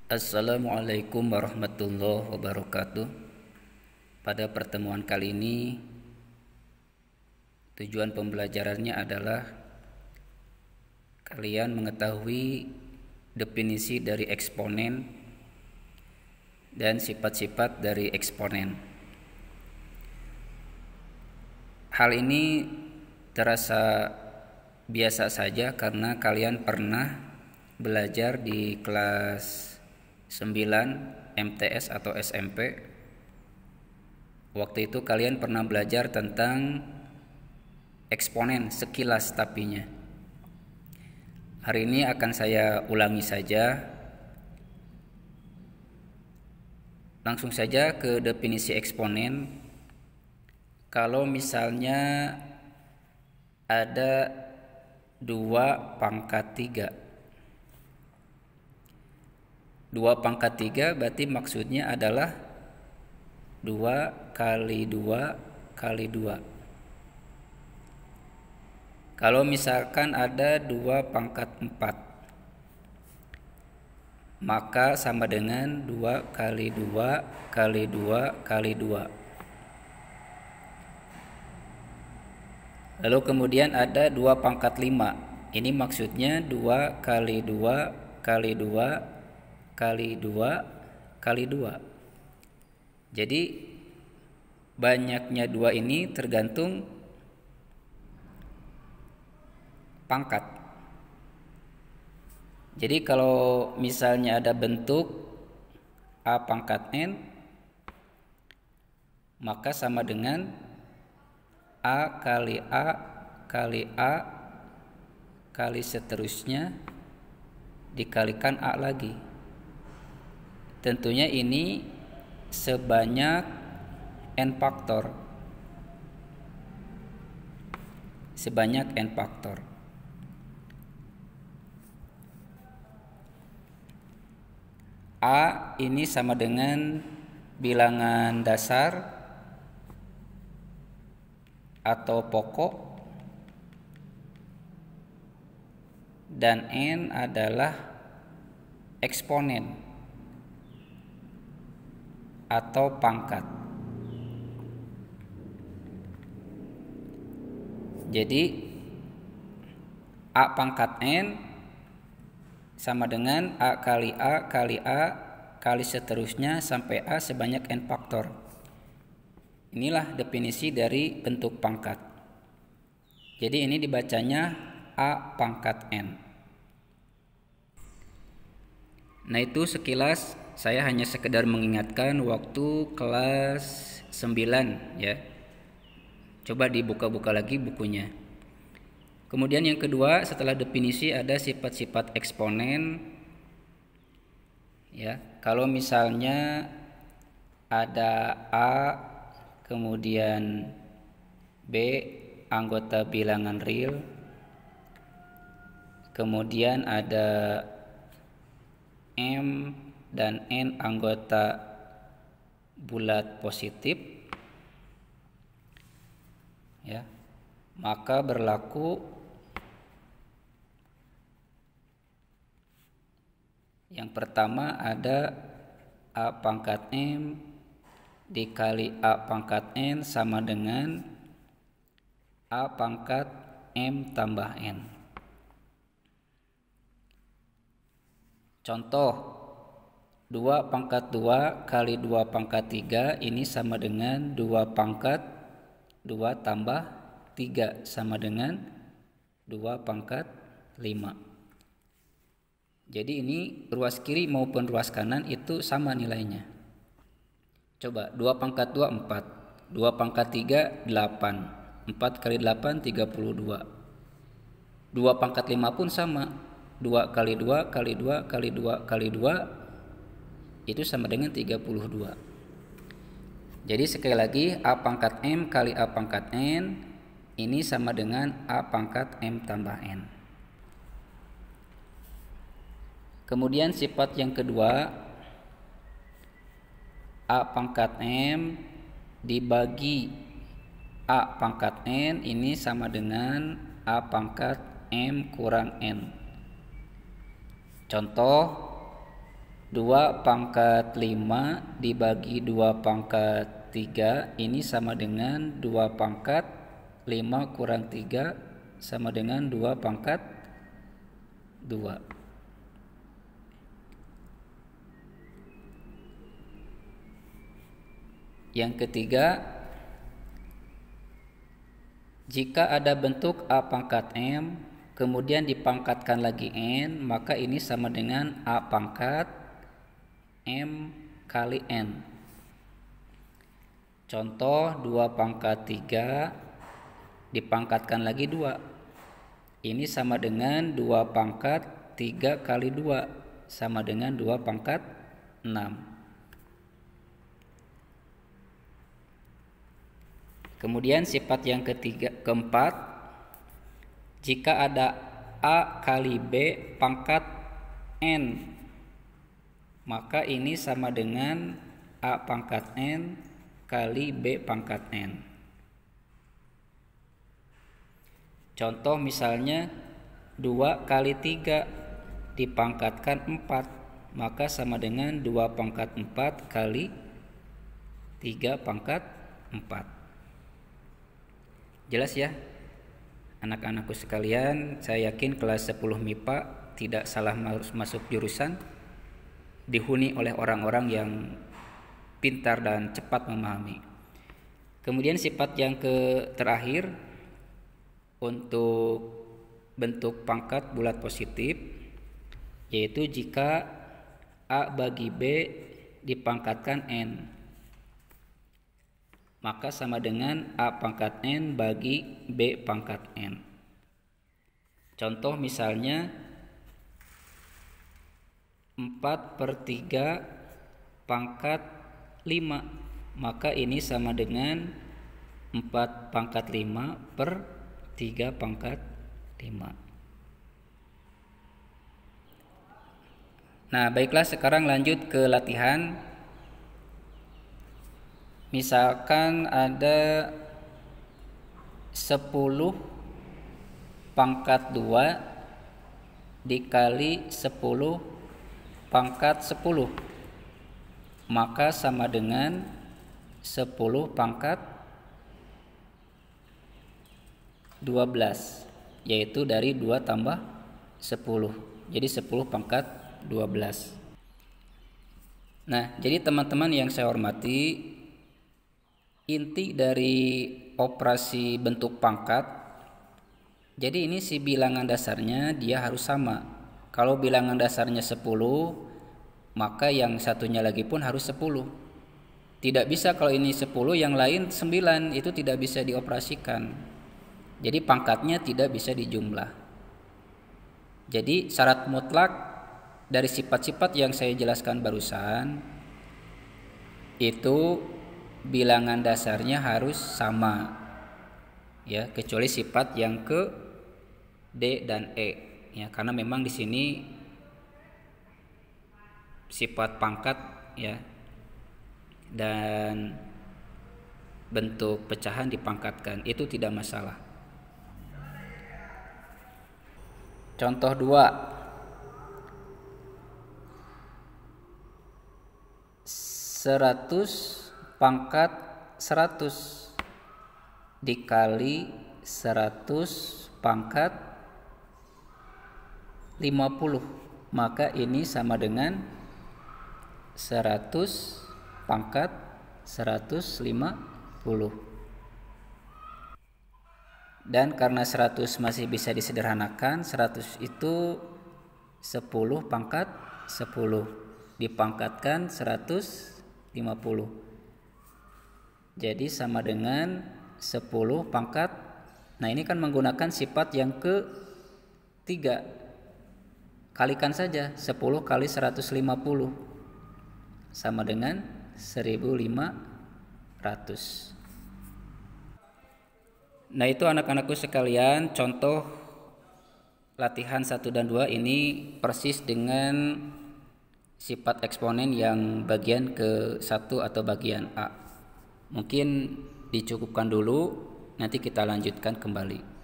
Assalamualaikum warahmatullahi wabarakatuh. Pada pertemuan kali ini, tujuan pembelajarannya adalah kalian mengetahui definisi dari eksponen dan sifat-sifat dari eksponen. Hal ini terasa biasa saja karena kalian pernah belajar di kelas 9 MTS atau SMP. Waktu itu kalian pernah belajar tentang eksponen sekilas tapinya. Hari ini akan saya ulangi saja. Langsung saja ke definisi eksponen. Kalau misalnya ada 2 pangkat 3. 2 pangkat 3 berarti maksudnya adalah 2 kali 2 kali 2. Kalau misalkan ada 2 pangkat 4, maka sama dengan 2 kali 2 kali 2 kali 2. Lalu kemudian ada 2 pangkat 5. Ini maksudnya 2 kali 2 kali 2 kali 2 kali 2. Jadi banyaknya 2 ini tergantung pangkat. Jadi kalau misalnya ada bentuk A pangkat N, maka sama dengan A kali A kali A kali seterusnya dikalikan A lagi. Tentunya ini sebanyak n faktor. Sebanyak n faktor. A ini sama dengan bilangan dasar atau pokok, dan N adalah eksponen atau pangkat. Jadi A pangkat N sama dengan A kali A kali A kali seterusnya sampai A sebanyak n faktor. Inilah definisi dari bentuk pangkat. Jadi ini dibacanya A pangkat N. Nah, itu sekilas saya hanya sekedar mengingatkan waktu kelas 9 ya. Coba dibuka-buka lagi bukunya. Kemudian yang kedua, setelah definisi ada sifat-sifat eksponen. Ya, kalau misalnya ada A kemudian B anggota bilangan real, kemudian ada M dan N anggota bulat positif, ya, maka berlaku yang pertama ada A pangkat M dikali A pangkat N sama dengan A pangkat M tambah N. Contoh, 2 pangkat 2 kali 2 pangkat 3 ini sama dengan 2 pangkat 2 tambah 3 sama dengan 2 pangkat 5. Jadi ini ruas kiri maupun ruas kanan itu sama nilainya. Coba 2 pangkat 2 4, 2 pangkat 3 8, 4 kali 8 32. 2 pangkat 5 pun sama, 2 kali 2 kali 2 kali 2 kali 2 itu sama dengan 32. Jadi sekali lagi A pangkat M kali A pangkat N ini sama dengan A pangkat M tambah N. Kemudian sifat yang kedua, A pangkat M dibagi A pangkat N ini sama dengan A pangkat M kurang N. Contoh 2 pangkat 5 dibagi 2 pangkat 3 ini sama dengan 2 pangkat 5 kurang 3 sama dengan 2 pangkat 2. Yang ketiga, jika ada bentuk A pangkat M kemudian dipangkatkan lagi N, maka ini sama dengan A pangkat M kali N. Contoh 2 pangkat 3 dipangkatkan lagi 2. Ini sama dengan 2 pangkat 3 kali 2 sama dengan 2 pangkat 6. Kemudian sifat yang keempat, jika ada A kali B pangkat N, maka ini sama dengan A pangkat N kali B pangkat N. Contoh misalnya 2 kali 3 dipangkatkan 4, maka sama dengan 2 pangkat 4 kali 3 pangkat 4. Jelas ya anak-anakku sekalian, saya yakin kelas 10 MIPA tidak salah masuk jurusan, dihuni oleh orang-orang yang pintar dan cepat memahami. Kemudian sifat yang terakhir untuk bentuk pangkat bulat positif, yaitu jika A bagi B dipangkatkan N, maka sama dengan A pangkat N bagi B pangkat N. Contoh misalnya 4/3 pangkat 5, maka ini sama dengan 4 pangkat 5 per 3 pangkat 5. Nah, baiklah, sekarang lanjut ke latihan. Misalkan ada 10 pangkat 2 dikali 10 pangkat 10, maka sama dengan 10 pangkat 12, yaitu dari 2 tambah 10, jadi 10 pangkat 12. Nah, jadi teman-teman yang saya hormati, inti dari operasi bentuk pangkat, jadi ini si bilangan dasarnya dia harus sama. Kalau bilangan dasarnya 10, maka yang satunya lagi pun harus 10. Tidak bisa kalau ini 10 yang lain 9, itu tidak bisa dioperasikan. Jadi pangkatnya tidak bisa dijumlah. Jadi syarat mutlak dari sifat-sifat yang saya jelaskan barusan itu bilangan dasarnya harus sama, ya, kecuali sifat yang ke D dan E, ya, karena memang di sini sifat pangkat, ya, dan bentuk pecahan dipangkatkan, itu tidak masalah. Contoh 2, 100 pangkat 100 dikali 100 pangkat 50, maka ini sama dengan 100 pangkat 150. Dan karena 100 masih bisa disederhanakan, 100 itu 10 pangkat 10 dipangkatkan 150. Jadi sama dengan 10 pangkat. Nah, ini kan menggunakan sifat yang ketiga. Kalikan saja 10 kali 150 sama dengan 1500. Nah, itu anak-anakku sekalian, contoh latihan 1 dan 2 ini persis dengan sifat eksponen yang bagian ke-1 atau bagian A. Mungkin dicukupkan dulu, nanti kita lanjutkan kembali.